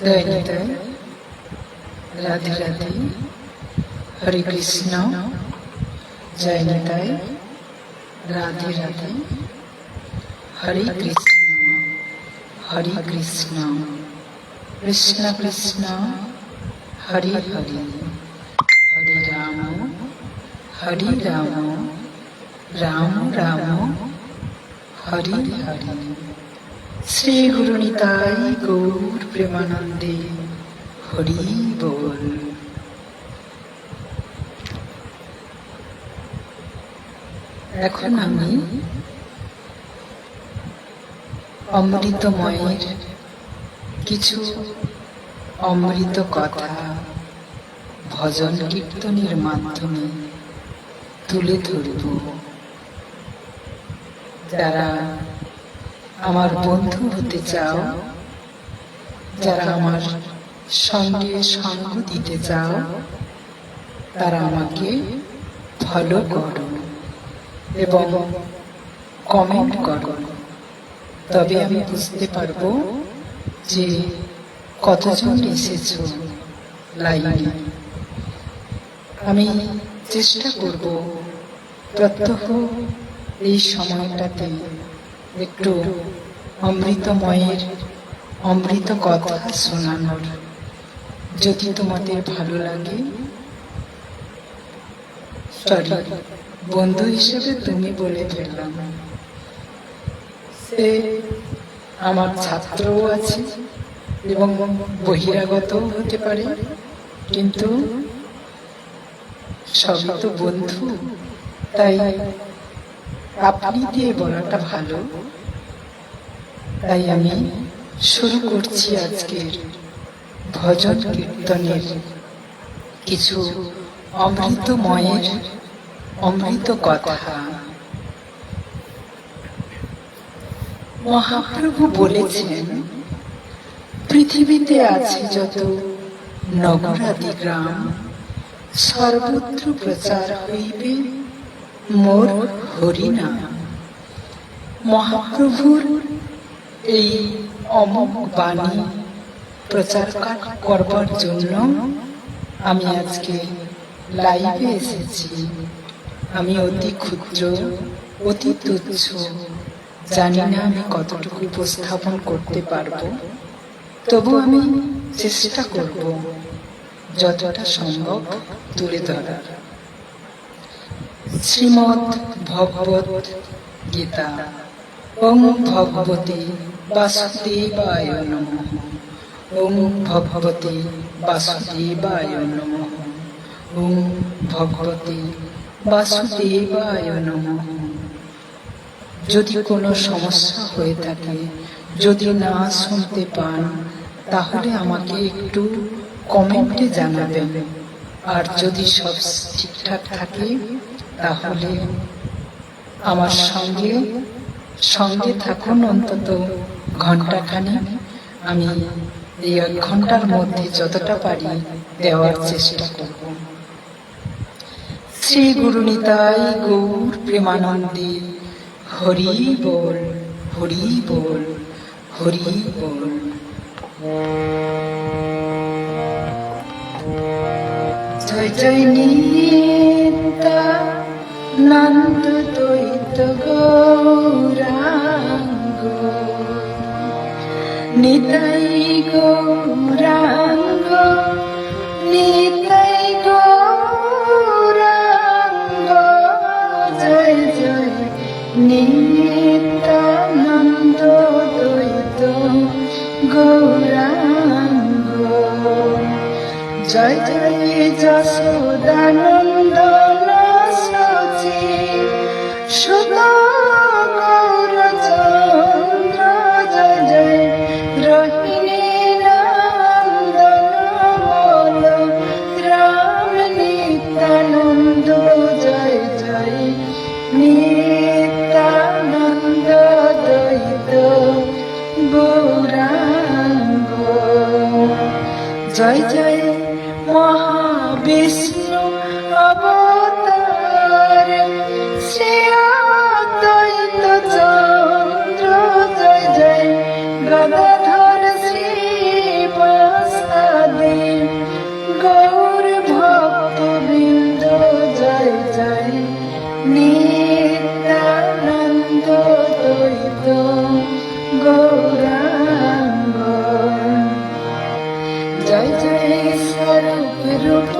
জয় নিতাই, রাধে রাধে, হরে কৃষ্ণ। জয় নিতাই, রাধে রাধে, হরে কৃষ্ণ, হরে কৃষ্ণ, কৃষ্ণ কৃষ্ণ, হরে হরে, হরে রাম, হরে রাম, রাম রাম, হরে হরে। শ্রী গুরু নিতাই গৌর প্রেমানন্দে, হরি বল। এখন আমি অমৃতময়ের কিছু অমৃত কথা ভজন কীর্তনের মাধ্যমে তুলে ধরব। যারা আমার বন্ধু হতে চাও, যারা আমার সঙ্গে সঙ্গ দিতে চাও, তারা আমাকে ফলো করো এবং কমেন্ট করো। তবে আমি বুঝতে পারবো যে কতজন এসেছো লাইনে। আমি চেষ্টা করব প্রত্যহ এই সময়টাতে একটু অমৃতময়ের অমৃত কথা শোনানোর। যদি তোমাদের ভালো লাগে, সরি, বন্ধু হিসেবে তুমি বলে ফেললাম, সে আমার ছাত্রও আছে এবং বহিরাগতও হতে পারে, কিন্তু সবই তো বন্ধু, তাই আপনি দিয়ে বলাটা ভালো। তাই আমি শুরু করছি আজকের ভজন কীর্তনের কিছু অমৃতময়ের অমৃত কথা। মহাপ্রভু বলেছেন, পৃথিবীতে আছে যত নগরাদি গ্রাম, সর্বত্র প্রচার হইবে মোর হরিনাম। মহাপ্রভুর এই অমোঘ বাণী প্রচার করবার জন্য আমি আজকে লাইভে এসেছি। আমি অতি ক্ষুদ্র, অতি তুচ্ছ, জানি না আমি কতটুকু উপস্থাপন করতে পারবো, তবু আমি চেষ্টা করব যতটা সম্ভব তুলে ধরার। শ্রীমদ্ ভগবত গীতা। ওং ভগবতে বাসুদেবায় নমঃ। ওং ভগবতে বাসুদেবায় নমঃ। ওং ভগবতে বাসুদেবায় নমঃ। যদি কোনো সমস্যা হয়ে থাকে, যদি না শুনতে পান, তাহলে আমাকে একটু কমেন্টে জানাবেন। আর যদি সব ঠিকঠাক থাকে, তাহলে আমার সঙ্গে সঙ্গে থাকুন অন্তত ঘন্টাখানি। আমি এই 1 ঘন্টার মধ্যে যতটা পারি দেওয়ার চেষ্টা করব। শ্রী গুরু নিতাই গৌর প্রেমানন্দে, হরি বল, হরি বল, হরি বল। জয় জয় নিত্যানন্দ দ্বৈত গৌরাঙ্গ, নিতাই গৌরাঙ্গ, নিতাই গৌরাঙ্গ। জয় জয় নিত্যানন্দ দ্বৈত গৌরাঙ্গ। জয় জয় যশোদানন্দন সচি সুত গৌরচন্দ্র। জয় জয় রোহিণী নন্দন বল রাম নিত্যানন্দ। জয় জয় নিত্যানন্দ দ্বৈত গৌরাঙ্গ। জয় জয় মহাবিষ্ণু অবতার শ্রী অদ্বৈত চন্দ্র। জয় জয় গদাধর শ্রীপাদ নিত্যানন্দ দ্বৈত গৌরাঙ্গ। জয় জয় স্বরূপ রূপ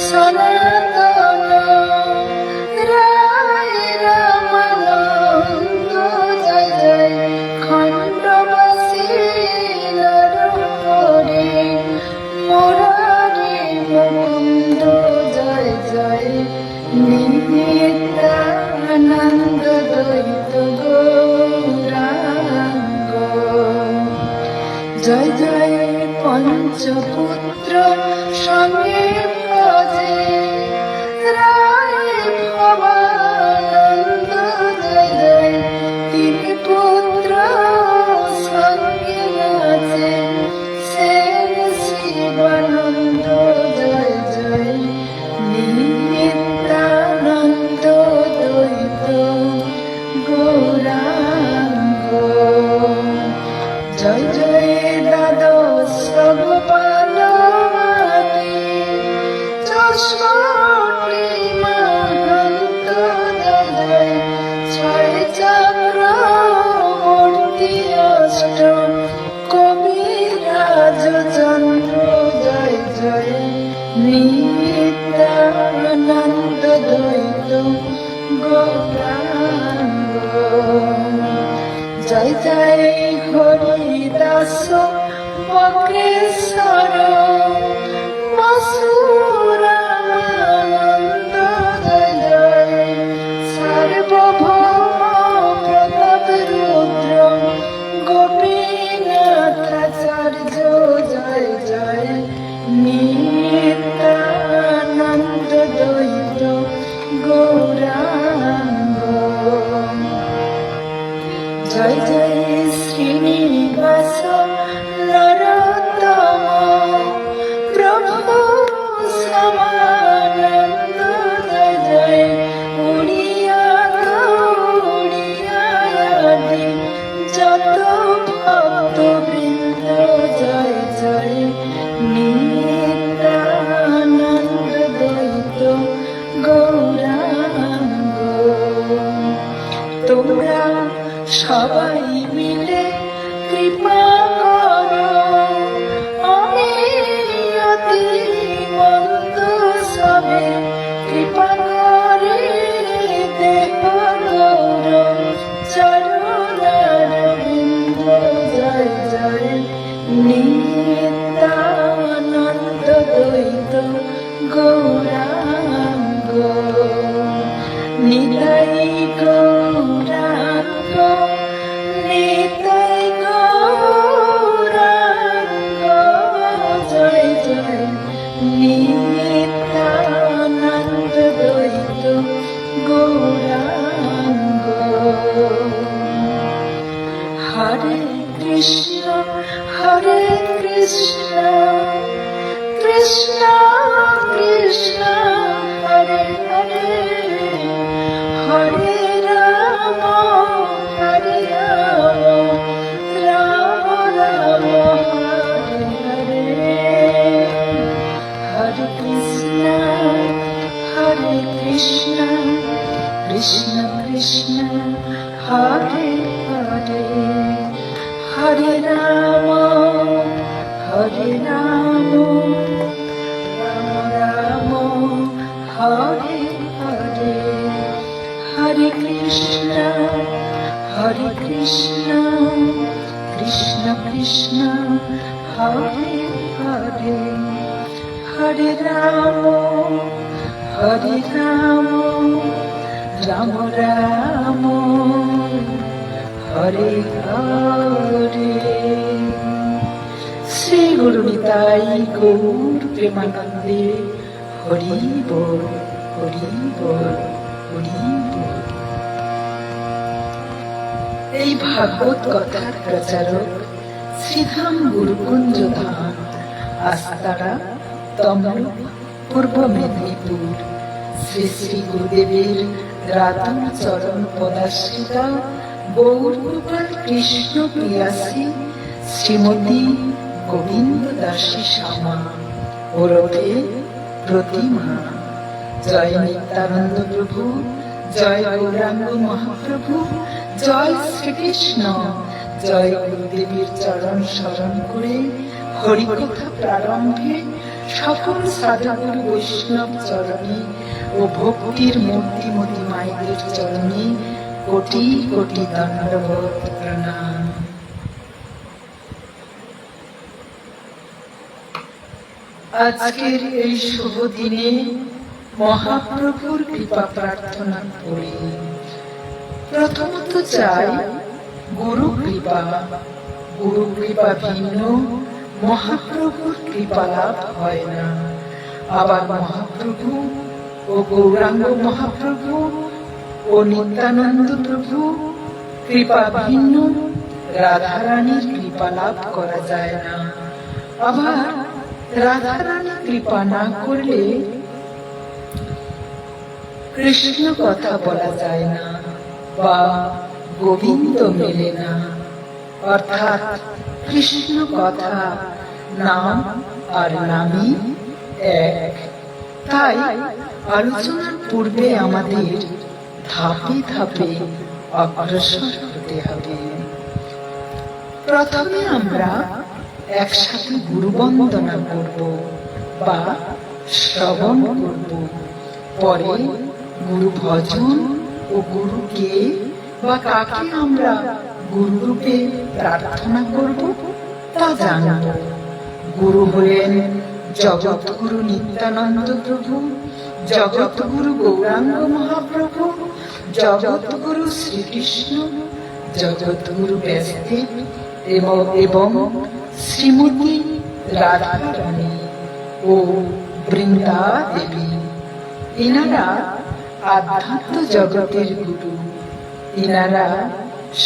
সনাতন রায় রামানন্দ। জয় জয় খণ্ডবাসী নরহরি মুরারি মুকুন্দ। জয় জয় নিত্যানন্দ দ্বৈত গৌরাঙ্গ। জয় জয় পঞ্চপুত্র সঙ্গে ভজে রায় ভবানন্দ। জয় জয় তিন পুত্র সঙ্গে নাচে সেন শিবানন্দ। জয় জয় নিত্যানন্দ দ্বৈত গৌরাঙ্গ। জয় জয় দ্বাদশ গোপাল চৌষট্টি মহন্ত। জয় জয় ছয় চক্রবর্তী অষ্ট কবিরাজ চন্দ্র। জয় জয় নিত্যানন্দ দ্বৈত গৌরাঙ্গ। জয় জয় হরিদাস বক্রেশ্বর বসুরামানন্দ। জয় জয় সার্বভৌম প্রতাপ রুদ্র গোপীনাথাচার্য। জয় জয় নিত্যানন্দ দ্বৈত গৌরাঙ্গ। জয় জয় শ্রীনিবাস নরোত্তম প্রভু সমানন্দ। জয় জয় উড়িয়া গৌড়িয়াদি যত ভক্তবৃন্দ। জয় জয় নিত্যানন্দ দ্বৈত গৌরাঙ্গ। তোমরা সবাই মিলে কৃপা করো আমি অতি মন্দ সবে কৃপা করে দেব গৌর চরণারবিন্দ। জয় জয় নিত্যানন্দ দ্বৈত গৌরাঙ্গ। নিতাই গৌরাঙ্গ নিতাই গৌরাঙ্গ। জয় জয় নিত্যানন্দ দ্বৈত গৌরাঙ্গ। হরে কৃষ্ণ কৃষ্ণ কৃষ্ণ হরে হরে হরে রাম রাম রাম হরে হরে। হরে কৃষ্ণ কৃষ্ণ কৃষ্ণ হরে হরে হরে রাম রাম রাম হরে হরে। হরে কৃষ্ণ কৃষ্ণ কৃষ্ণ হরে হরে হরে রাম রাম রাম হরে হরে। শ্রী গুরু নিতাই গৌর প্রেমানন্দে হরি বল হরি বল হরি বল। এই ভাগবত কথার প্রচারক শ্রীধাম গুরুকুঞ্জ ধাম আস্তারা তমলুক পূর্ব মেদিনীপুর। শ্রী শ্রী গুরুদেবের রাতুল চরণ পদাশ্রিতা গৌরগোপাল কৃষ্ণ প্রিয়াসী শ্রীমতী গোবিন্দ দাসী শ্যামা ওরফে প্রতিমা। জয় নিত্যানন্দ প্রভু, জয় গৌরাঙ্গ মহাপ্রভু, জয় শ্রীকৃষ্ণ। জয় গুরুদেবের চরণ স্মরণ করে হরিকথা প্রারম্ভে সকল সাধুগুরু বৈষ্ণব চরণে ও ভক্তির মূর্তিমতী মায়েদের চরণে কোটি কোটি দণ্ডবত প্রণাম। আজকের এই শুভ দিনে মহাপ্রভুর কৃপা প্রার্থনা করি। প্রথমত চাই গুরু কৃপা। গুরু কৃপা ভিন্ন মহাপ্রভুর কৃপা লাভ হয় না। আবার মহাপ্রভু ও গৌরাঙ্গ মহাপ্রভু ও নিত্যানন্দ প্রভু কৃপা ভিন্ন রাধারানীর কৃপা লাভ করা যায় না। আবার রাধারানী কৃপা না করলে কৃষ্ণ কথা বলা যায় না বা গোবিন্দ মেলে না। অর্থাৎ কৃষ্ণ কথা, নাম আর নামই এক। তাই আলোচনার পূর্বে আমাদের ধাপে ধাপে অগ্রসর হতে হবে। প্রথমে আমরা একসাথে গুরু বন্দনা করব বা শ্রবণ করব। পরে গুরু ভজন ও গুরুকে বা কাকে আমরা গুরু রূপে প্রার্থনা করব তা জানব। গুরু হলেন জগৎগুরু নিত্যানন্দ প্রভু, জগৎগুরু গৌরাঙ্গ মহাপ্রভু, জগৎগুরু শ্রীকৃষ্ণ, জগৎগুরু ব্যাসদেব এবং শ্রীমতী রাধারানী ও বৃন্দা দেবী। এনারা আধ্যাত্ম জগতের গুরু। এনারা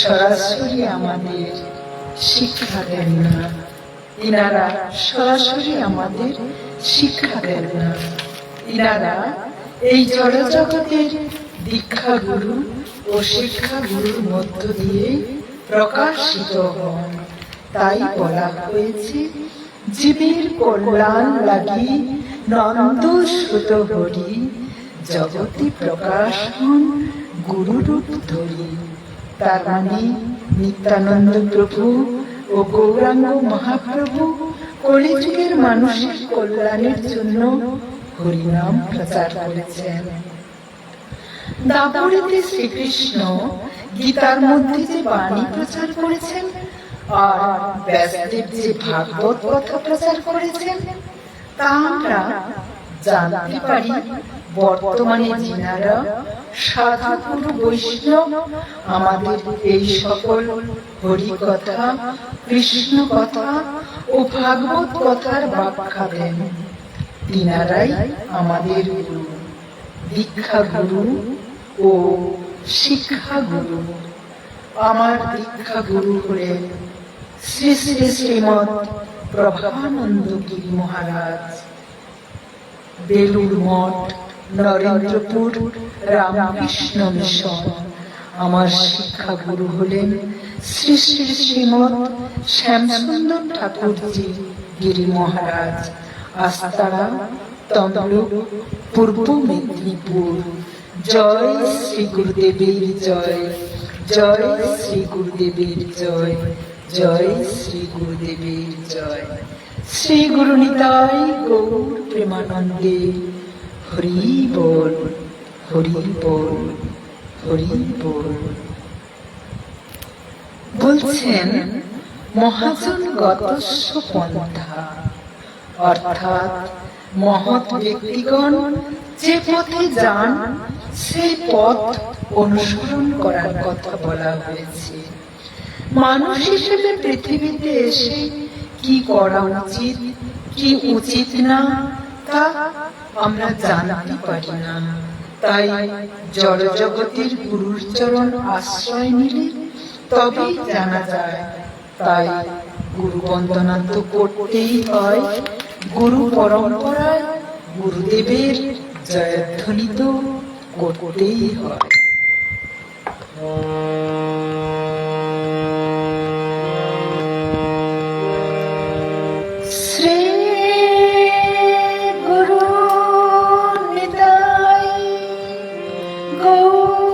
সরাসরি আমাদের শিক্ষা দেন না। এনারা সরাসরি আমাদের শিক্ষা দেন না। এনারা এই জড় জগতের দীক্ষা গুরু ও শিক্ষা গুরুর মধ্য দিয়ে প্রকাশিত হন। তাই বলা হয়েছে, জীবের কল্যাণ লাগি নন্দ সুত হরি, জগতে প্রকাশ হন গুরুরূপ ধরি। তার মানে নিত্যানন্দ প্রভু ও গৌরাঙ্গ মহাপ্রভু কলিযুগের মানুষের কল্যাণের জন্য হরিনাম প্রচার করেছেন। দাপরিতে শ্রীকৃষ্ণ গীতার মধ্যে যে বাণী প্রচার করেছেন আর ব্যাসদেব যে ভাগবত কথা প্রচার করেছেন তা আমরা জানতে পারি। বর্তমানে যিনারা সাধু বৈষ্ণব আমাদের এই সকল হরি কথা, কৃষ্ণ কথা ও ভাগবত কথার ব্যাখ্যা দেন, তিনারাই আমাদের গুরু, দীক্ষা গুরু ও শিক্ষা গুরু। আমার দীক্ষা গুরু হলেন শ্রী শ্রী শ্রীমৎ প্রভানন্দ গিরি মহারাজ, বেলুর মঠ, নরেন্দ্রপুর রামকৃষ্ণ মিশন। আমার শিক্ষা গুরু হলেন শ্রী শ্রী শ্রীমৎ শ্যামসুন্দর ঠাকুরজি গিরি মহারাজ, আস্তারা, তমলুক, পূর্ব মেদিনীপুর। জয় শ্রী গুরুদেবের জয়, জয় শ্রী গুরুদেবের জয়, জয় শ্রী গুরুদেবের জয়। শ্রী গুরু নিতাই গৌর প্রেমানন্দে। হরি বল, হরি বল, হরি বল। বলছেন মহাজন গতস্য পন্থা, অর্থাৎ মহৎ ব্যক্তিগণ যে পথে যান সেই পথ অনুসরণ করার কথা বলা হয়েছে। মানুষ হিসেবে পৃথিবীতে এসে কি করা উচিত, কি উচিত না তা আমরা জানতে পারি না। তাই জড় জগতের গুরুর চরণ আশ্রয় নিলে তবেই জানা যায়। তাই গুরু বন্দনা তো করতেই হয়। গুরু পরম্পরায় গুরুদেবের জয়ধ্বনি তো করতেই হয়। শ্রী গুরু নিতাই গৌর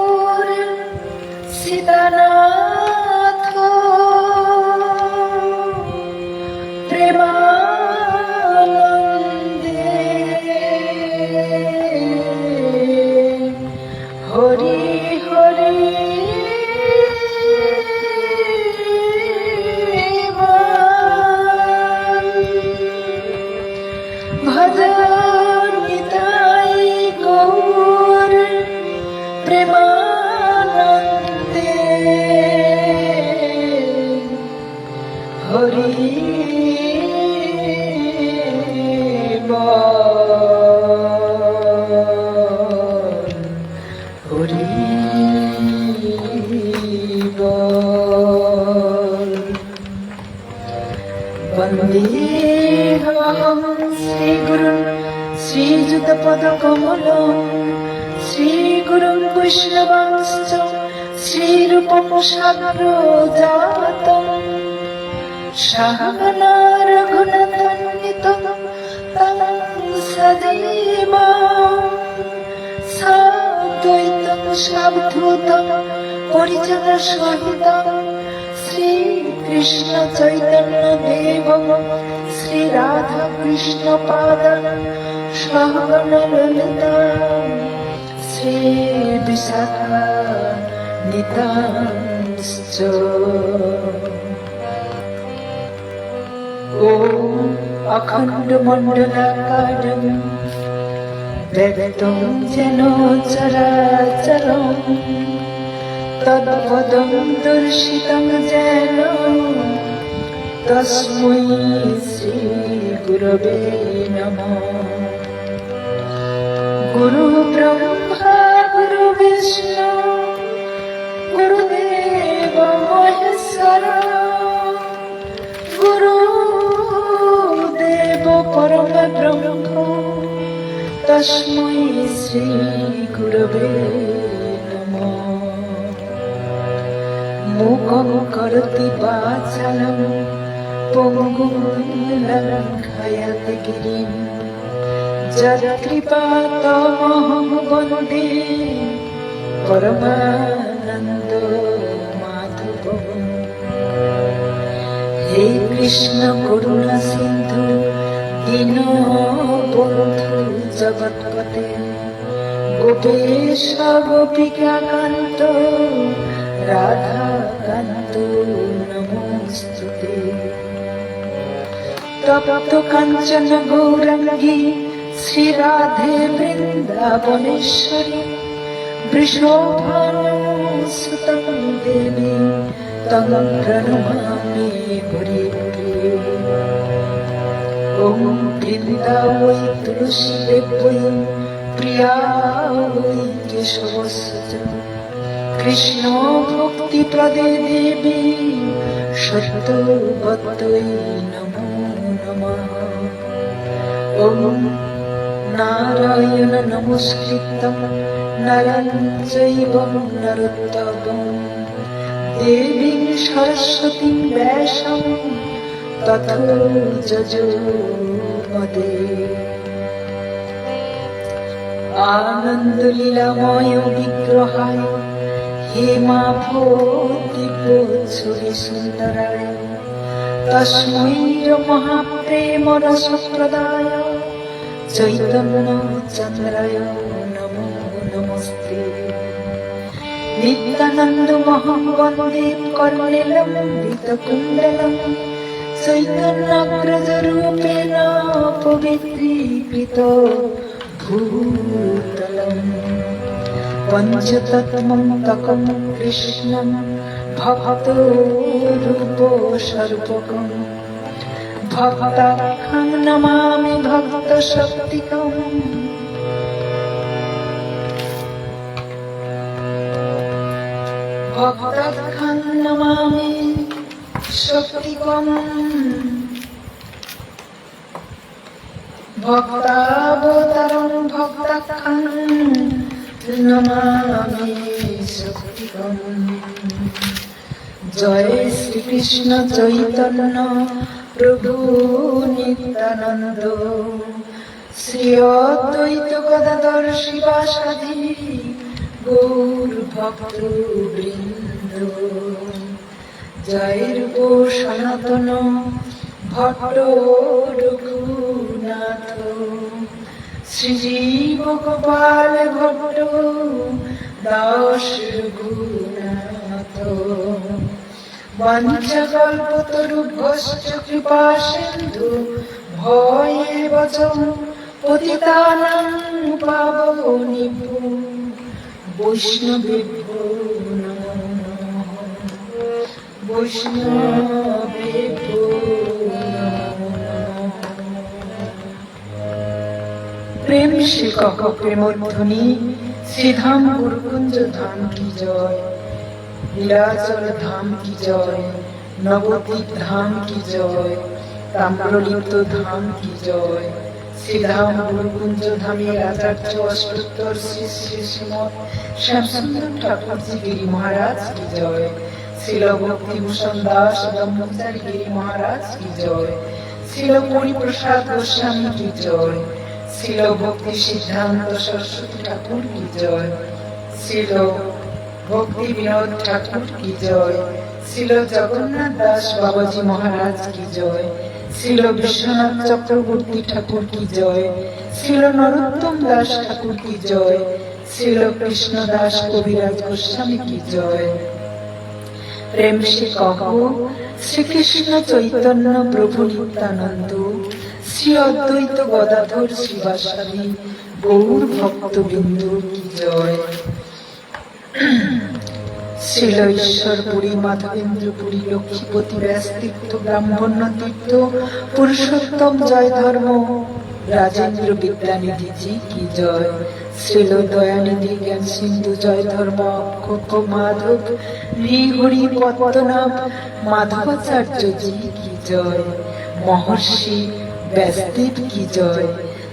श्रीयुतपदकमलं श्रीगुरुं वैष्णवांश्च श्रीरूपं साग्रजातम् सहगना रघुनाथान्वितं तं सदेवा साद्वैतं सावधूतं परिजनसहितं श्रीकृष्ण चैतन्यदेवं श्रीराधाकृष्णपादं सहगणललिता श्रीविशाखान्वितांश्च ॐ अखण्डमण्डलाकारं व्यक्तं जेन चराचरं तत्पदं दर्शितं जेन तस्मै श्रीगुरवे नमः। गुरुब्रह्मा गुरुविष्णु गुरुदेव महेश्वरा गुरुदेव परमब्रह्म तस्मै श्रीगुरवे नमः। मूकं करोति वाचालं पङ्गुं लङ्घयति गिरिं यत्कृपातमहं वन्दे परमानन्दमाधवम्। हे कृष्ण करुणा सिन्धु दीनबन्धु जगत्पते गोपेश गोपिकान्त राधाकान्त नमोऽस्तुते। तप्त काञ्चन गौराङ्गी श्रीराधे वृन्दावनेश्वरी वृषभानुसुतं देवी तं प्रणमामि हरिप्रिये। ॐ वृन्दा वै तुलसीदेवै प्रिया वै केशवस्य कृष्ण भक्तिप्रदे देवी सत्यवत्यै नमो नमः। ॐ नारायण नमस्कृतं नरं चैव नरोत्तमं देवीं सरस्वतीं व्यासं ततो जजोमदे। आनन्दलीलामय विग्रहाय हेमाभोदिव्योत्सुरिसुन्दराय तस्मै महाप्रेमरसप्रदाय चैतन्यचन्द्राय नमो नमस्ते। नित्यानन्दमहं वन्दे कर्णिलं चैतन्याग्रजरूपेण पवित्रीकृत भूतलम्। पञ्चतत्त्वं तकं कृष्णं भक्तरूपस्वरूपकं भक्ताख्यं नमामि भक्तशक्तिकम्। भक्ताख्यं नमामि शक्तिकम्। भक्तावतारं भक्ताख्यं नमामि शक्तिकम्। जय श्री कृष्ण चैतन्य प्रभु नित्यानंद श्री अद्वैत गदाधर शिवासादि गौर भक्तवृंद। जय रूप सनातन भट्ट रघुनाथ श्रीजीव गोपाल भट्ट दास रघुनाथ। वंशकल्पतरुभ्यश्च कृपा सिन्धु भयेव च पतितानां पावनेभ्यो वैष्णवेभ्यो नमो नमः। वैष्णवेभ्यो नमो नमः। प्रेम से कहो प्रेमध्वनि श्रीधाम गुरुकुंज धाम की जय। नीलाचल धाम की जय। नवद्वीप धाम की जय। ताम्रलिप्त धाम की जय। শ্রীধাম গুরুকুঞ্জ ধামের আচার্য অষ্টোত্তর শ্রী শ্রী শ্রীমৎ শ্যামসুন্দর ঠাকুরজি গিরি মহারাজ কি জয়। শ্রীল ভক্তিভূষণ দাস ব্রহ্মচারী গিরি মহারাজ কি জয়। শ্রীল পরিপ্রসাদ গোস্বামী কি জয়। শ্রীল ভক্তি সিদ্ধান্ত সরস্বতী ঠাকুর কি জয়। শ্রীল ভক্তি বিনোদ ঠাকুর কি জয়। শ্রীল জগন্নাথ দাস বাবাজি মহারাজ কি জয়। শ্রীল বিশ্বনাথ চক্রবর্তী ঠাকুর কি জয়। শ্রীল নরোত্তম দাস ঠাকুর কি জয়। শ্রীল কৃষ্ণ দাস কবিরাজ গোস্বামী কি জয়। প্রেম সে কহ শ্রীকৃষ্ণ চৈতন্য প্রভু নিত্যানন্দ শ্রী অদ্বৈত গদাধর শ্রীবাসাদি গৌর ভক্তবৃন্দ কি জয়। শ্রীল ঈশ্বরপুরী মাধবেন্দ্রপুরী লক্ষ্মীপতি ব্যাসতীর্থ ব্রাহ্মণ্য তীর্থ পুরুষোত্তম জয় ধর্ম রাজেন্দ্র বিদ্যানিধি জি কি জয়। শ্রীল দয়ানিধি জ্ঞান সিন্ধু জয় ধর্ম অক্ষোভ মাধব হরি পদ্মনাভ মাধবাচার্য জি কি জয়। মহর্ষি ব্যাসদেব কি জয়।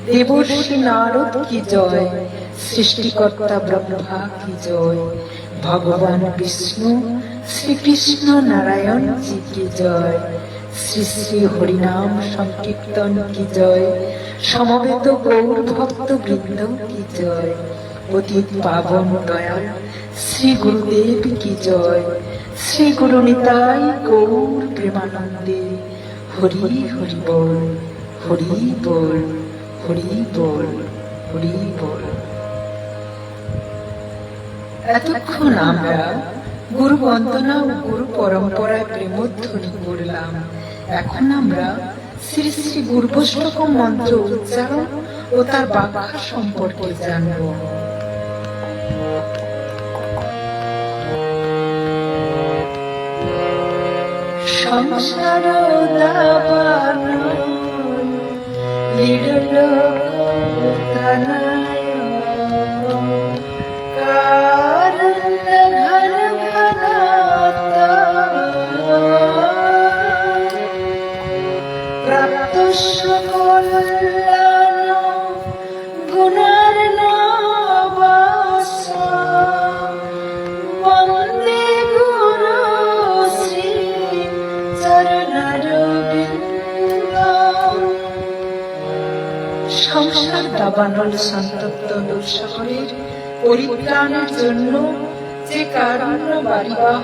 দেবর্ষি নারদ কি জয়। সৃষ্টিকর্তা ব্রহ্মা কি জয়। ভগবান বিষ্ণু শ্রীকৃষ্ণ নারায়ণ জি কি জয়। শ্রী শ্রী হরিনাম সংকীর্তন কি জয়। সমবেত গৌর ভক্ত বৃন্দ কি জয়। পতিত পাবন দয়াল শ্রী গুরুদেব কি জয়। শ্রী গুরু নিতাই গৌর প্রেমানন্দে হরি হরি বল হরি বল হরি বল হরি বল। এতক্ষণ আমরা গুরু বন্দনা ও গুরু পরম্পরায় প্রেমধ্বনি করলাম। এখন আমরা শ্রী শ্রী গুরুবৈষ্ণব মন্ত্র উচ্চারণ ও তার ব্যাখ্যা সম্পর্কে জানব। সংসার দাবান লিডল কোথানায় সংসার দাবানল সন্তপ্ত দুঃসাগরের পরিত্রাণের জন্য যে কারুণ্য বারিবাহ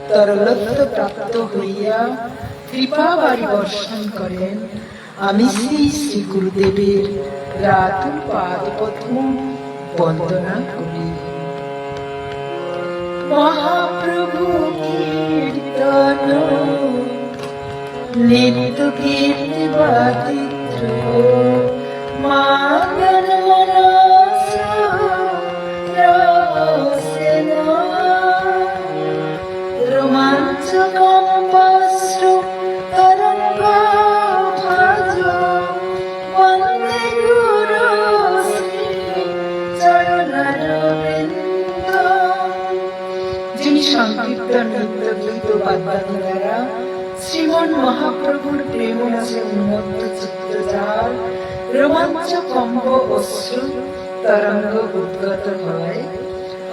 তরলত্ব প্রাপ্ত হইয়া কৃপা বারি বর্ষণ করেন, আমি শ্রী শ্রী গুরুদেবের রাতুল পাদ পদ্ম বন্দনা করি। মহাপ্রভু কীর্তন নিত্য কীর্তি বাদিত্র মাগন মনস রসেনা রোমাঞ্চ কম্পাশ্রু তরঙ্গ ভাজ বন্দে গুরু শ্রী চরণারবিন্দ। যিনি সংকীর্তন নৃত্য গীত বাদ্যাদি দ্বারা শ্রীমন মহাপ্রভুর প্রেম রসে উন্মত্ত চিত্ত যার রোমাঞ্চ কম্প অশ্রু তরঙ্গ উদ্গত হয়,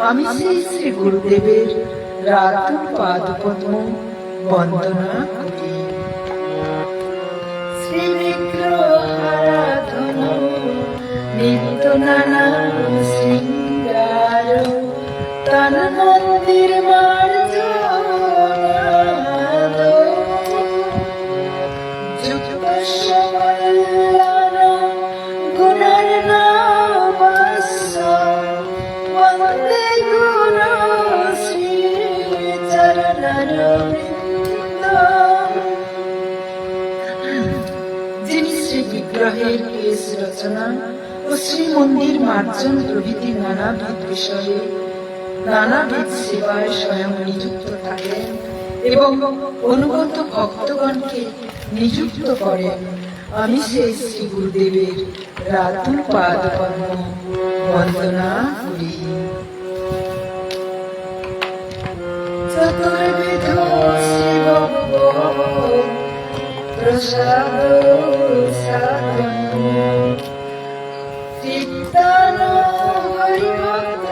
আমি শ্রী শ্রী গুরুদেবের রাতুল পাদ পদ্ম বন্দনা করি। শ্রী বিগ্রহারাধন নিত্য নানা শৃঙ্গার তন মন্দির মার্জনাদ যুক্ত সমল্লান গুণার নামস্য বন্দে গুরু শ্রী চরণারবিন্দ। যিনি শ্রী বিগ্রহের কেশ রচনা ও শ্রী মন্দির মার্জন প্রভৃতি নানাবিধ বিষয়ে নানাবিধ সেবায় স্বয়ং নিযুক্ত থাকেন এবং অনুগত ভক্তগণকে নিযুক্ত করেন, আমি সেই শ্রী গুরুদেবের রাতুল পাদ পদ্ম বন্দনা করি। চতুর্বিধ শ্রী ভগবৎ প্রসাদ সাধন চিত্তান হরিভক্ত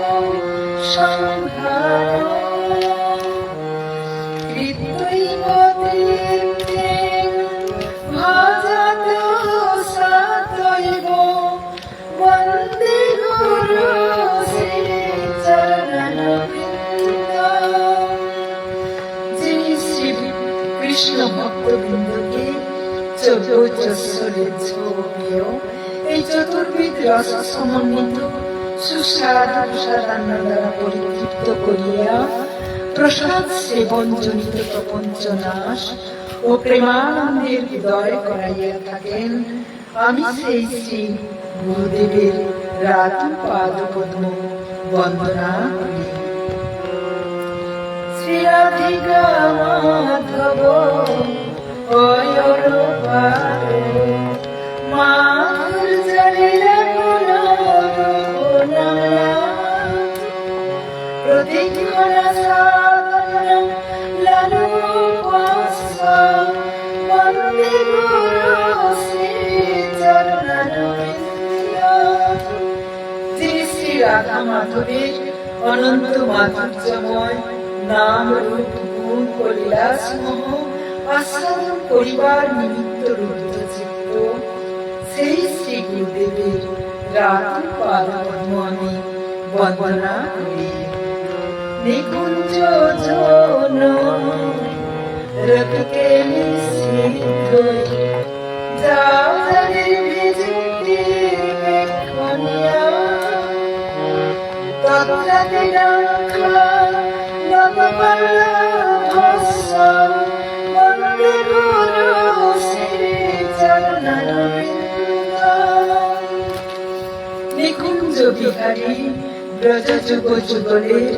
সংঘার কৃতৈব তীর্থে ভজত সতৈব বন্দে গুরু শ্রী চরণবৃন্দ। যিনি শ্রী কৃষ্ণ ভক্তবৃন্দকে চতুর্যস্বরের এই চতুর্বিধ রস সমন্বিত সুস্বাদু প্রসাদান্ন দ্বারা পরিতৃপ্ত করিয়া প্রসাদ সেবন জনিত প্রপঞ্চ নাশ ও প্রেমানন্দের হৃদয় করাইয়া থাকেন। আমি সেই শ্রী গুরুদেবের রাতু পাদ পদ্ম বন্দনা করি। শ্রী রাধিকা মাধব মাধুর জলিলা প্রতিক্ষণ সাধন লালু বন্দে গুরু শ্রী চরণবৃন্দ। যিনি শ্রী রাধা মাধবের অনন্ত মাধুর্যময় নাম রূপ গুণ লীলাসমূহ আস্বাদন করিবার নিমিত্ত রুদ্ধ চিত্ত, সেই শ্রী গুরুদেবের রাতু পাদ পদ্ম আমি বন্দনা করি। নিকুঞ্জ জন রবিকে নিষিদ্ধ যাও জানির বিজিতির মেঘনিয়া তত্রাদিনাঙ্কা নববল্লভস্য বন্দে গুরু শ্রী চরণবৃন্দ। নিকুঞ্জ বিহারী ব্রজ যুগ যুগলের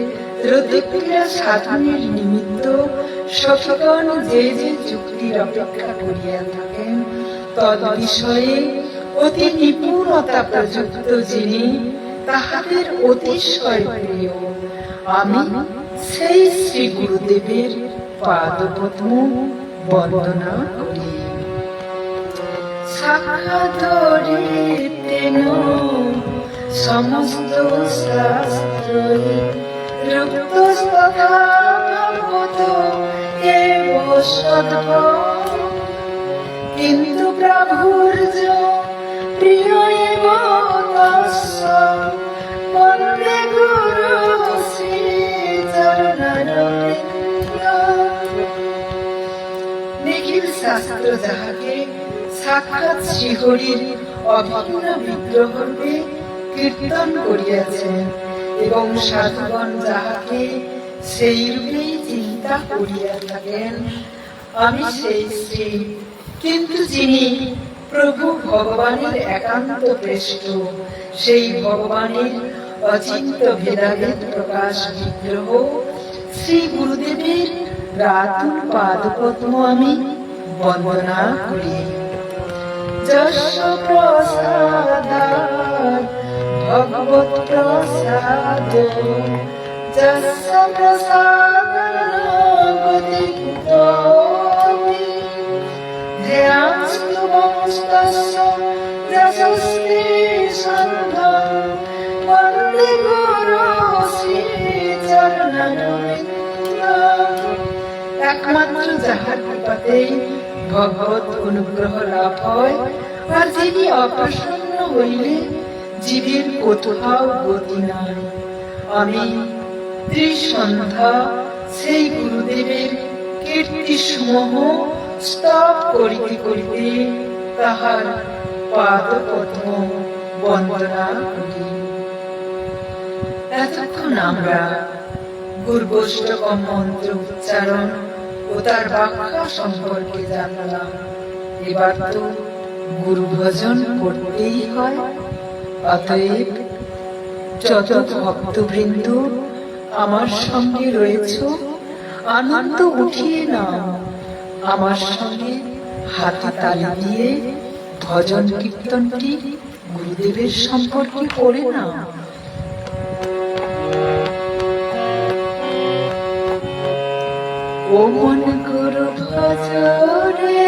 রতিক্রিয়া সাধনের নিমিত্ত সখীগণ যে যে যুক্তির অপেক্ষা করিয়া থাকেন, তদ বিষয়ে অতি নিপুণতা প্রযুক্ত যিনি তাহাদের অতিশয় প্রিয়, আমি সেই শ্রী গুরুদেবের পাদপদ্ম বন্দনা করি। সাক্ষাৎ সমস্ত শাস্ত্রই রুক্তস্তথা ভাগবত এব সদ্ভব, কিন্তু প্রভুর্য প্রিয় এব তস্য বন্দে গুরু শ্রী চরণবৃন্দ। নিখিল শাস্ত্র যাহাকে সাক্ষাৎ শ্রীহরির অভিন্ন বিগ্রহরূপে কীর্তন করিয়াছেন এবং সাধুগণ যাহাকে সেই রূপেই চিন্তা করিয়া থাকেন, আমি সেই শ্রী কিন্তু যিনি প্রভু ভগবানের একান্ত প্রেষ্ট, সেই ভগবানের অচিন্ত ভেদাভেদ প্রকাশ বিগ্রহ শ্রী গুরুদেবের রাতুল পাদপদ্ম আমি বন্দনা করি। যস্য প্রসাদাৎ ভগবৎ প্রসাদ যস্য প্রসাদাৎ গতিতোপি ধ্যানস্তু বংস্তস্য যশস্তি সন্ধং বন্দে গুরু শ্রী চরণবৃন্দ। একমাত্র যাহার কৃপাতেই ভগবত অনুগ্রহ লাভ হয়, আর যিনি অপ্রসন্ন হইলে জীবের কোথাও গতি নাই, আমি ত্রিসন্ধ্যা সেই গুরুদেবের কীর্তি সমূহ স্তব করিতে করিতে তাহার পাদপদ্ম বন্দনা করি। এতক্ষণ আমরা গুরুবৈষ্ণব মন্ত্র উচ্চারণ ও তার ব্যাখ্যা সম্পর্কে জানলাম। এবার তো গুরু ভজন করতেই হয়। অতএব যত ভক্তবৃন্দ আমার সঙ্গে রয়েছ, আনন্দ উঠিয়ে নাও, আমার সঙ্গে হাতে তালি দিয়ে ভজন কীর্তনটি গুরুদেবের সম্পর্কে করে নাও। ও মন গুরু ভজরে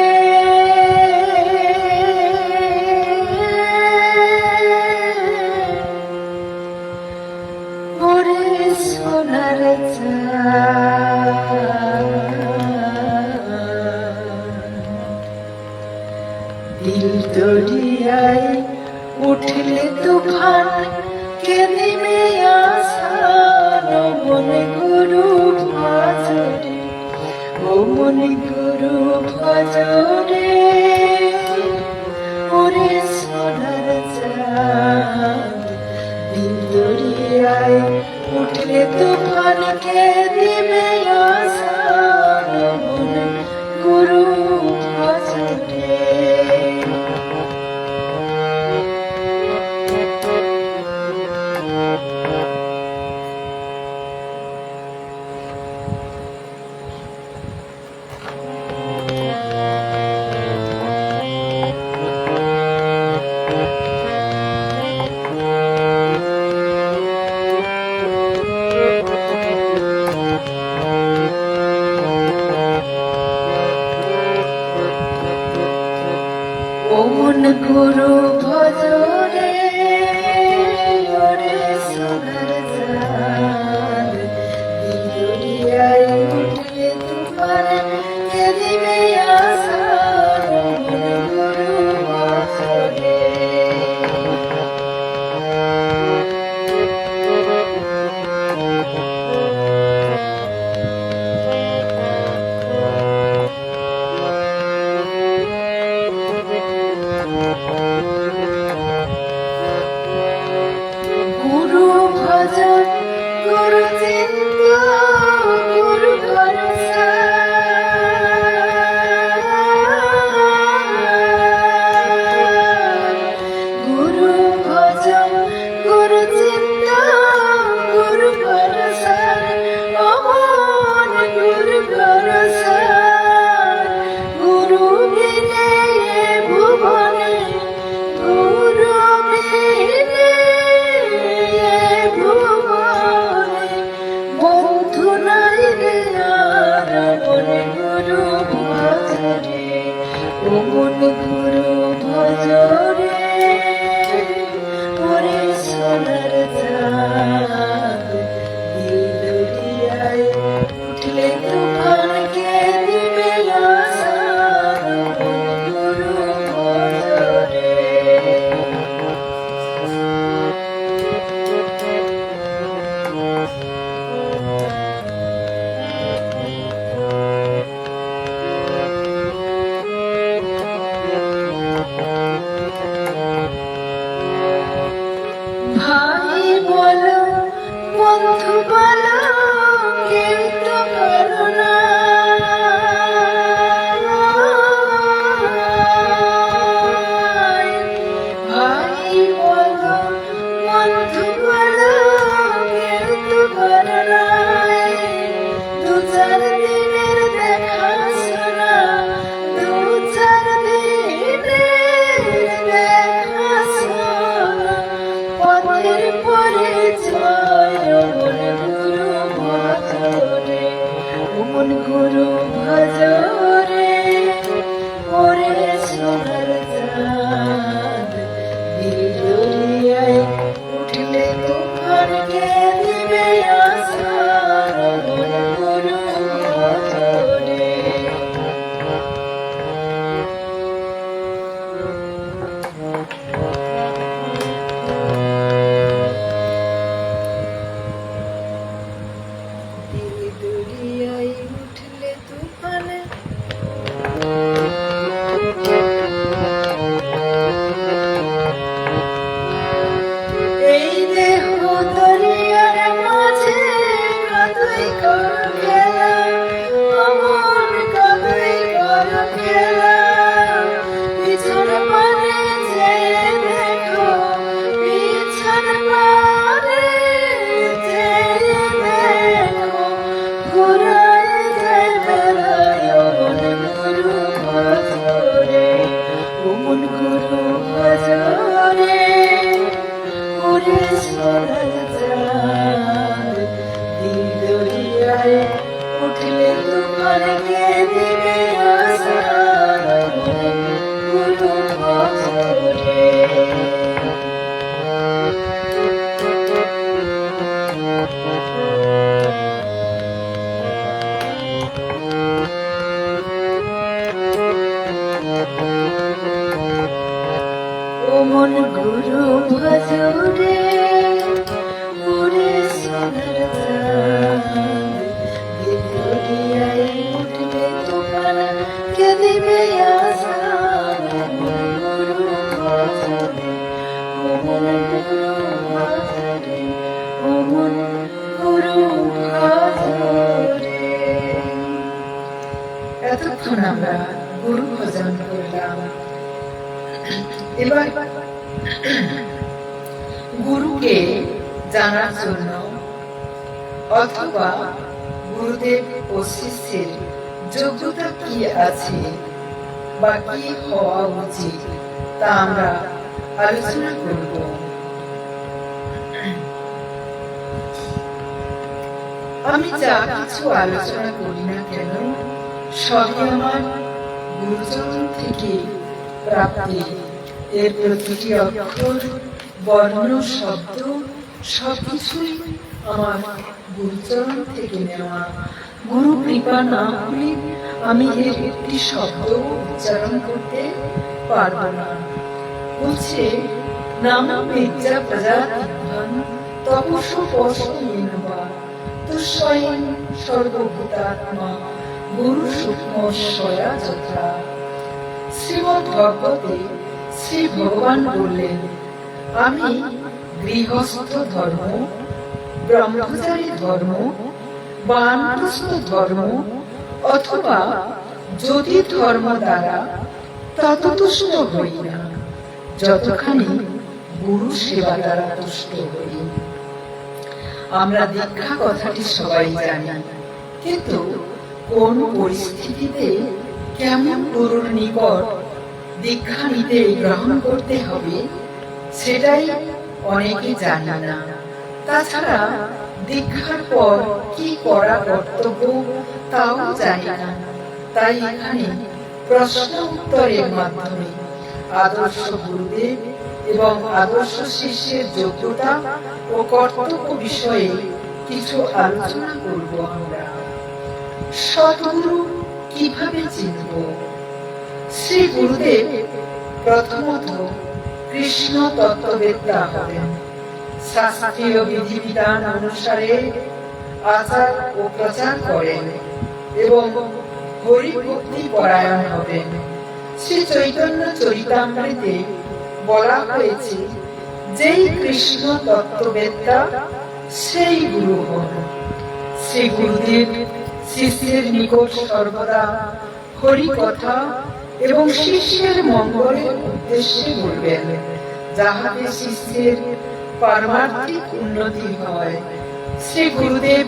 দিন দরিয়ায় উঠলে তুফানকে দিবে আসার মন গুরু ভজরে। ও মন গুরু ভজরে ওরে সোনার চাঁদ, দিন দরিয়ায় উঠলে তুফান কে দিবে আসার মন গুরু ভজরে। গুরু ভজন গুরু চিন্তা গুরু ভরসা, গুরু ভজন গুরু চিন্তা গুরু ভরসা, অমন গুরু ভরসা। গুরু বিনে ভুবনে গুরু বিনে ভুবনে বন্ধু নাই রে আর মন গুরু ভজরে। ও মন গুরু ভজরে ওরে সোনার চাঁদ, দিন দরিয়ায় উঠলে তুফান কে দিবে আসার মন গুরু ভজরে। ভাই বলো বন্ধু বলো কেউ তো করো না, ভাই বলো বন্ধু বলো কেউ তো করো না। দু চার দিনের দেখা শোনা, দু চার দিনের দেখা শোনা, পথের পরিচয় মন গুরু ভজরে। ও মন গুরু ভজরে ওরে সোনার চাঁদ, দিন দরিয়ায় উঠলে তুফান কে দিবে আসার মন গুরু ভজরে। দিন দরিয়ায় উঠলে তুফানে এই দেহ দরিয়ার মাঝে কতই করো খেলা, অমন কতই করো খেলা। পিছন পানে চেয়ে দেখো, পিছন পানে চেয়ে দেখো, ঘুরায় যায় বেলায় মন গুরু ভজরে। ও মন গুরু ভজরে ওরে সোনার চাঁদ, দিন দরিয়ায় উঠলে তুফান কে দিবে আসার মন গুরু ভজরে। ও মন গুরু ভজরে ওরে সোনার চাঁদ, দিন দরিয়ায় উঠলে এতক্ষণ আমরা গুরু ভজন করলাম। এবার গুরুকে জানার জন্য অথবা গুরুদেব ও শিষ্যের যোগ্যতা কি আছে বা কি হওয়া উচিত তা আমরা আলোচনা করব। আমি যা কিছু আলোচনা করি না কেন সবই আমার গুরুচরণ থেকে প্রাপ্তি। এর প্রতিটি অক্ষর, বর্ণ, শব্দ সবকিছুই আমার গুরুচরণ থেকে নেওয়া। গুরু কৃপা না হলে আমি এর একটি শব্দ উচ্চারণ করতে পারব না। বলছে নাম বিদ্যা প্রজাতিভান তপস্য পশমেনবা তুষ্যয়ন সর্বভূতাত্মা গুরু সূক্ষ্ম স্বয়া যথা। শ্রীমদ্ ভাগবতে শ্রী ভগবান বললেন, আমি গৃহস্থ ধর্ম, ব্রহ্মচারী ধর্ম, বানপ্রস্থ ধর্ম অথবা জ্যোতি ধর্ম দ্বারা তততুষ্ট হই না, যতখানি গুরু সেবা দ্বারা তুষ্ট হই। আমরা দীক্ষা কথাটি সবাই জানি, কিন্তু কোন পরিস্থিতিতে কেমন গুরুর নিকট দীক্ষা নিতে গ্রহণ করতে হবে সেটাই অনেকে জানে না। তাছাড়া দীক্ষার পর কি করা কর্তব্য তাও জানে না। তাই এখানে প্রশ্ন উত্তরের মাধ্যমে আদর্শ গুরুদেব এবং আদর্শ শিষ্যের যোগ্যতা ও কর্তব্য বিষয়ে কিছু আলোচনা করব আমরা। সদ্গুরু কিভাবে চিনব? শ্রী গুরুদেব প্রথমত কৃষ্ণ তত্ত্ববেত্তা হবেন। শাস্ত্রীয় বিধিবিধান অনুসারে আচার ও প্রচার করেন এবং হরিভক্তি পরায়ণ হবেন। শ্রী চৈতন্য চরিতামৃতে বলা হয়েছে, যেই কৃষ্ণ তত্ত্ববেত্তা সেই গুরু হন। শ্রী গুরুদেব শিষ্যের নিকট সর্বদা হরি কথা এবং শিষ্যের মঙ্গলের উদ্দেশ্যে বলবেন, যাহাতে শিষ্যের পারমার্থিক উন্নতি হয়। শ্রী গুরুদেব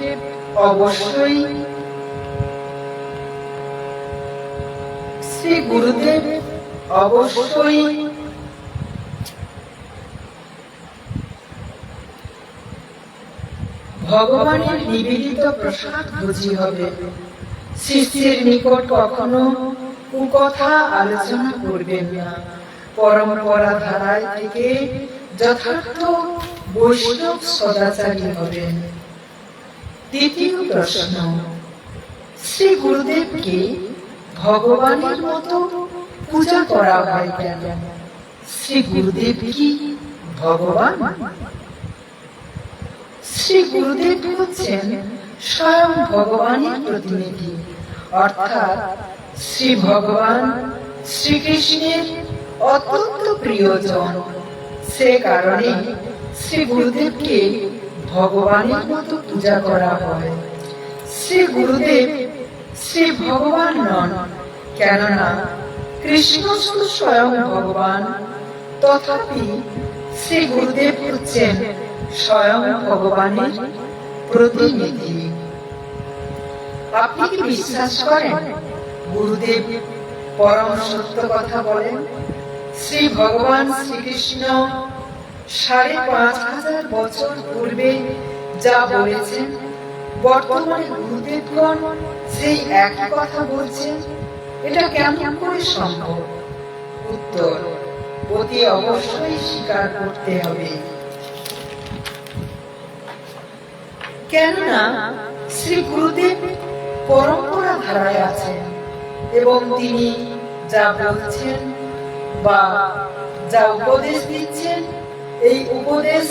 অবশ্যই ভগবানের নিবেদিত প্রসাদ ভোজী হবে। শিষ্যের নিকট কখনো কুকথা আলোচনা করবেন না। পরম্পরা ধারায় থেকে যথার্থ বৈষ্ণব সদাচারী হবেন। দ্বিতীয় প্রশ্ন, শ্রী গুরুদেবকে ভগবানের মতো পূজা করা হয় কেন? শ্রী গুরুদেব কি ভগবান? শ্রী গুরুদেব হচ্ছেন স্বয়ং ভগবানের প্রতিনিধি, অর্থাৎ শ্রী ভগবান শ্রীকৃষ্ণের অত্যন্ত প্রিয়জন। সে কারণে শ্রী গুরুদেবকে ভগবানের মতো পূজা করা হয়। শ্রী গুরুদেব শ্রী ভগবান নন, কেননা কৃষ্ণ শুধু স্বয়ং ভগবান। তথাপি শ্রী গুরুদেব হচ্ছেন স্বয়ং ভগবানের প্রতিনিধি। আপনি কি বিশ্বাস করেন গুরুদেব পরম সত্য কথা বলেন? শ্রী ভগবান শ্রীকৃষ্ণ ৫,৫০০ বছর পূর্বে যা বলেছেন, বর্তমানে গুরুদেবগণ সেই একই কথা বলছেন। এটা কেমন করে সম্ভব? উত্তর, অতি অবশ্যই স্বীকার করতে হবে। কেননা শ্রী গুরুদেব পরম্পরা ধারায় আছেন এবং তিনি যা বলছেন বা যা উপদেশ দিচ্ছেন, এই উপদেশ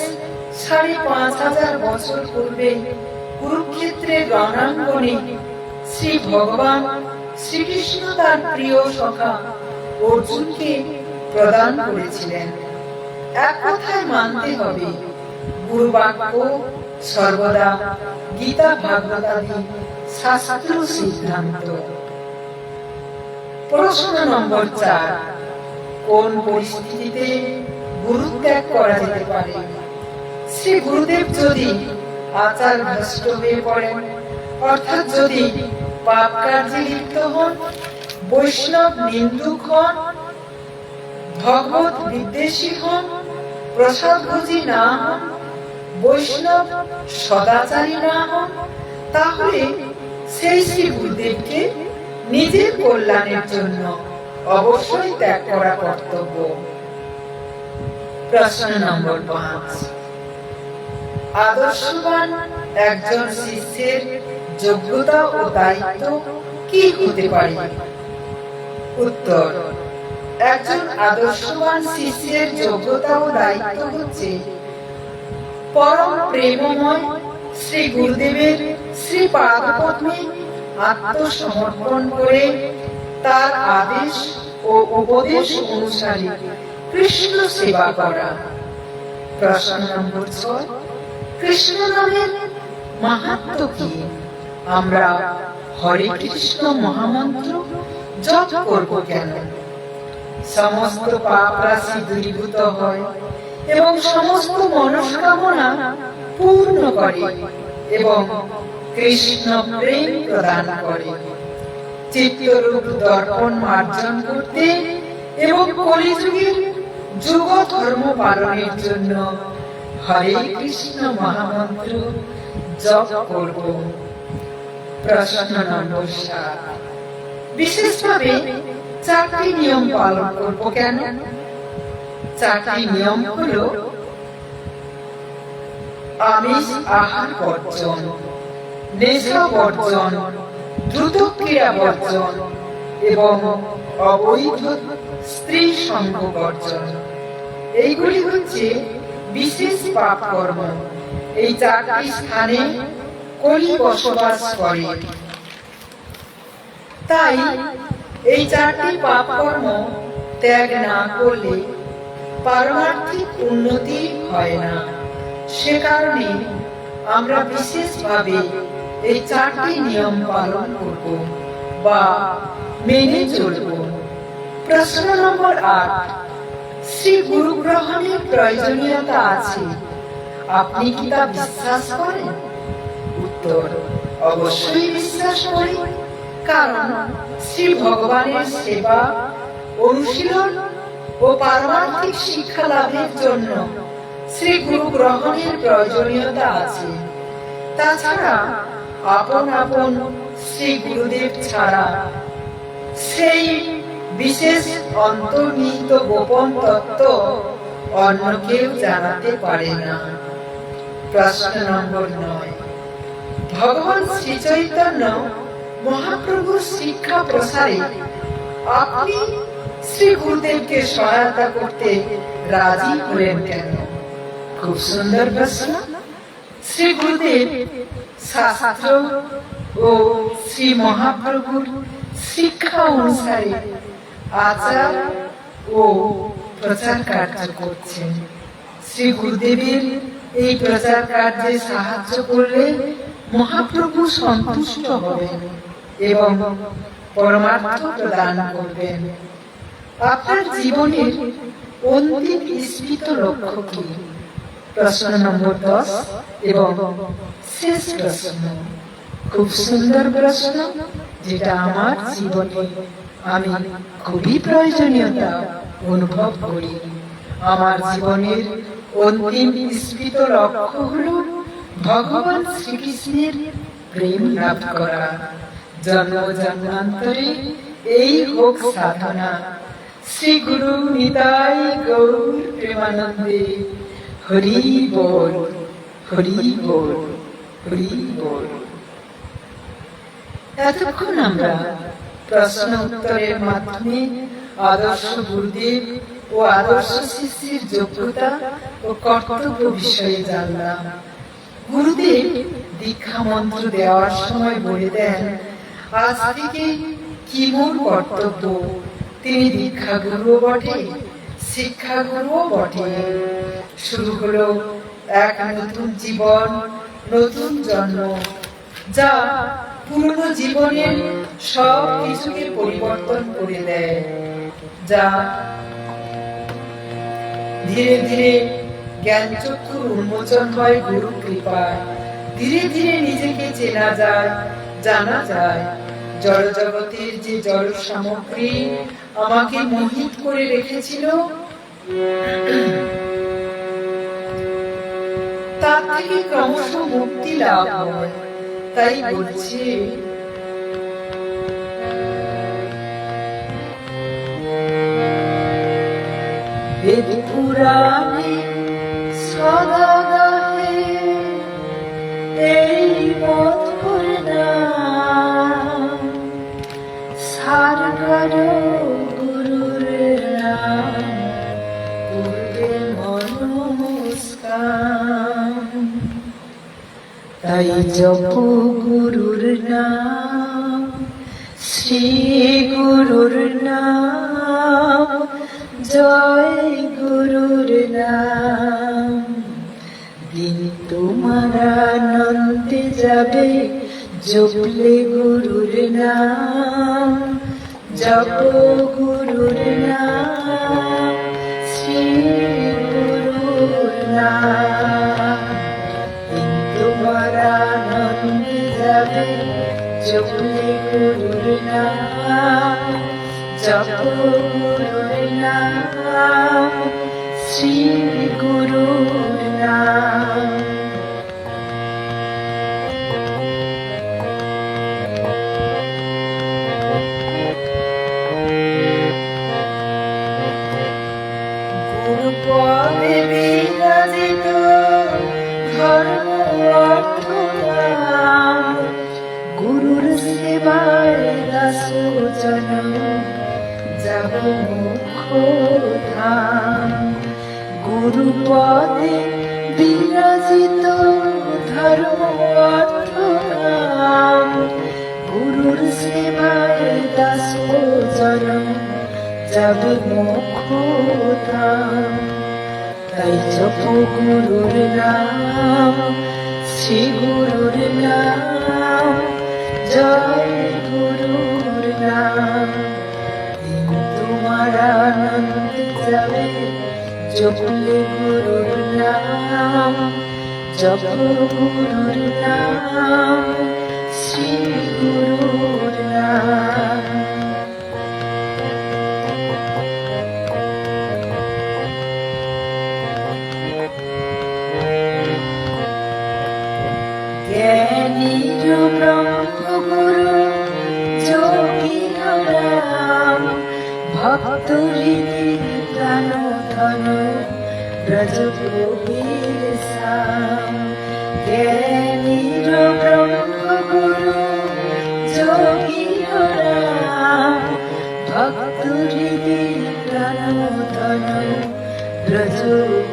৫,৫০০ বছর পূর্বে কুরুক্ষেত্রের রণাঙ্গনে শ্রী ভগবান শ্রীকৃষ্ণ তার প্রিয় সখা অর্জুনকে প্রদান করেছিলেন। এক কথায় মানতে হবে, গুরুবাক্য সর্বদা গীতা ভাগবতাদি শাস্ত্র সিদ্ধান্ত। প্রশ্ন নম্বর 4, কোন পরিস্থিতিতে গুরু ত্যাগ করা যেতে পারে? শ্রী গুরুদেব যদি আচার ভ্রষ্ট হয়ে পড়েন, অর্থাৎ যদি পাপ কার্যে লিপ্ত হন, বৈষ্ণব নিন্দুক হন, ভগবত বিদ্বেষী হন, প্রসাদ ভোজী না হন, বৈষ্ণব সদাচারী না হন, তাহলে সেই শ্রী গুরুদেবকে নিজের কল্যাণের জন্য অবশ্যই ত্যাগ করা কর্তব্য। প্রশ্ন নম্বর 5, আদর্শবান একজন শিষ্যের যোগ্যতা ও দায়িত্ব কি হতে পারে? উত্তর, একজন আদর্শবান শিষ্যের যোগ্যতা ও দায়িত্ব হচ্ছে পরম প্রেমময় শ্রী গুরুদেবের শ্রী পাদপদ্মে আত্মসমর্পণ করে তার আদেশ ও উপদেশ অনুসারে কৃষ্ণ সেবা করা। প্রশ্ন নম্বর 6, কৃষ্ণ নামের মাহাত্ম্য কি? আমরা হরে কৃষ্ণ মহামন্ত্র জপ করব কেন? সমস্ত পাপ রাশি দূরীভূত হয় এবং সমস্ত মনস্কামনা পূর্ণ করে এবং কৃষ্ণ প্রেম প্রদান করে। চিত্তরূপ দর্পণ মার্জন করতে এবং কলিযুগের যুগ ধর্ম পালনের জন্য হরে কৃষ্ণ মহামন্ত্র জপ করব। প্রশ্ন নম্বর 7, বিশেষভাবে 4টি নিয়ম পালন করব কেন? 4টি নিয়ম হলো আমিষ আহার বর্জন, নেশা বর্জন, দ্রুত ক্রিয়া বর্জন এবং অবৈধ স্ত্রী সঙ্গ বর্জন। এইগুলি হচ্ছে বিশেষ পাপ কর্ম। এই 4টি স্থানে কলি বসবাস করে, তাই এই 4টি পাপ কর্ম ত্যাগ না করলে পারমার্থিক উন্নতি হয় না। সে কারণে আমরা বিশেষভাবে এই 4টি নিয়ম পালন করব বা মেনে চলব। প্রশ্ন নম্বর 8, শ্রী গুরু গ্রহণের প্রয়োজনীয়তা আছে, আপনি কি তা বিশ্বাস করেন? উত্তর, অবশ্যই বিশ্বাস করি, কারণ শ্রী ভগবানের সেবা, অনুশীলন ও পারমার্থিক শিক্ষা লাভের জন্য শ্রী গুরু গ্রহণের প্রয়োজনীয়তা আছে। তাছাড়া আপন আপন শ্রী গুরুদেব ছাড়া সেই বিশেষ অন্তর্নিহিত গোপন তত্ত্ব অন্য কেউ জানাতে পারে না। প্রশ্ন নম্বর 9, ভগবান শ্রী চৈতন্য মহাপ্রভুর শিক্ষা প্রসারে আপনি শ্রী গুরুদেবকে সহায়তা করতে রাজি হলেন কেন? খুব সুন্দর প্রশ্ন। শ্রী গুরুদেব শাস্ত্র ও শ্রী মহাপ্রভুর শিক্ষা অনুসারে আচার ও প্রচার কার্য করছেন। শ্রী গুরুদেবের এই প্রচার কার্যে সাহায্য করলে মহাপ্রভু সন্তুষ্ট হবেন এবং পরমার্থ প্রদান করবেন। আপনার জীবনের অন্তিম ইষ্টিত লক্ষ্য কি? প্রশ্ন নম্বর 10 এবং শেষ প্রশ্ন। খুব সুন্দর প্রশ্ন, যেটা আমার জীবনে আমি খুবই প্রয়োজনীয়তা অনুভব করি। আমার জীবনের অন্তিম ইষ্টিত লক্ষ্য হলো ভগবান শ্রীকৃষ্ণের প্রেম লাভ করা। জন্ম জন্মান্তরে এই হোক সাধনা। শ্রী গুরু নিতাই গৌর প্রেমানন্দে। হরি বল, হরি বল, হরি বল। এতক্ষণ আমরা প্রশ্ন উত্তরের মাধ্যমে আদর্শ গুরুদেব ও আদর্শ শিষ্যের যোগ্যতা ও কর্তব্য বিষয়ে জানলাম। গুরুদেব দীক্ষা মন্ত্র দেওয়ার সময় বলে দেন, আজ থেকে কি মোর কর্তব্য। তিনি দীক্ষা গুরুও বটে, শিক্ষা গুরুও বটে। শুরু হলো এক নতুন জীবন, নতুন জন্ম, যা পুরনো জীবনের সব কিছুকে পরিবর্তন করে দেয়। যা ধীরে ধীরে জ্ঞান চক্ষুর উন্মোচন হয় গুরু কৃপায়। ধীরে ধীরে নিজেকে চেনা যায়, জানা যায়। জড় জগতের যে জড় সামগ্রী আমাকে মোহিত করে রেখেছিল, তার থেকে ক্রমশ মুক্তি লাভ হয়। তাই বলছি, বেদ পুরাণে সদা গাহে এই পথ নাম, সার করো গুরুর নাম, করবে মনস্কাম। তাই জপ গুরুর নাম, শ্রী গুরুর নাম, জয় গুরুর নাম। দিন তোমার আনন্দে যাবে জপলে গুরুর নাম, জপ গুরুর নাম, শ্রী গুরুর নাম। দিন তোমার আনন্দে যাবে জপলে গুরুর নাম, জপ গুরুর নাম, শ্রী গুরুর নাম। গুরু পদে বিরাজিত ধর্ম অর্থ নাম, গুরুর সেবায় দাস জন যাব মুখ্য ধাম। গুরু পদে বিরাজিত ধর্ম অর্থ নাম, গুরুর সেবায় দাস জন যাবে মুখ্য ধাম। তাই জপ গুরুর নাম, শ্রী গুরুর নাম, জয় গুরুর নাম। দিন তোমার আনন্দ যাবে জপলে গুরুর নাম, জপ গুরুর নাম, শ্রী গুরুর নাম। জ্ঞানীর ব্রহ্মগুরু যোগীর রাম, ভক্ত হৃদি প্রাণ ধন ব্রজ কবির সাম। জ্ঞানীর ব্রহ্মগুরু যোগীর রাম, ভক্ত হৃদি প্রাণ ধন ব্রজ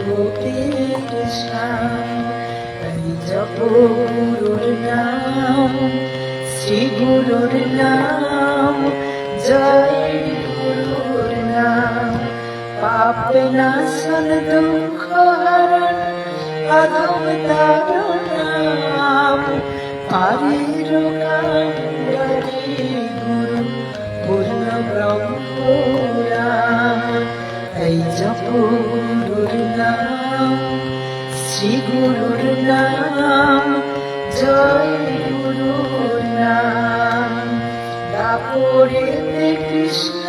কবির সাম। জপ গুরুর নাম, শ্রী গুরুর নাম, জয় গুরুর নাম। পাপ নাশন দুঃখ হরণ অধম তারণ নাম, পারের কাণ্ডারি গুরু পূর্ণ ব্রহ্ম রাম। তাই জপ গুরুর নাম, শ্রী গুরুর নাম, জয় গুরুর নাম। দাপরে কৃষ্ণ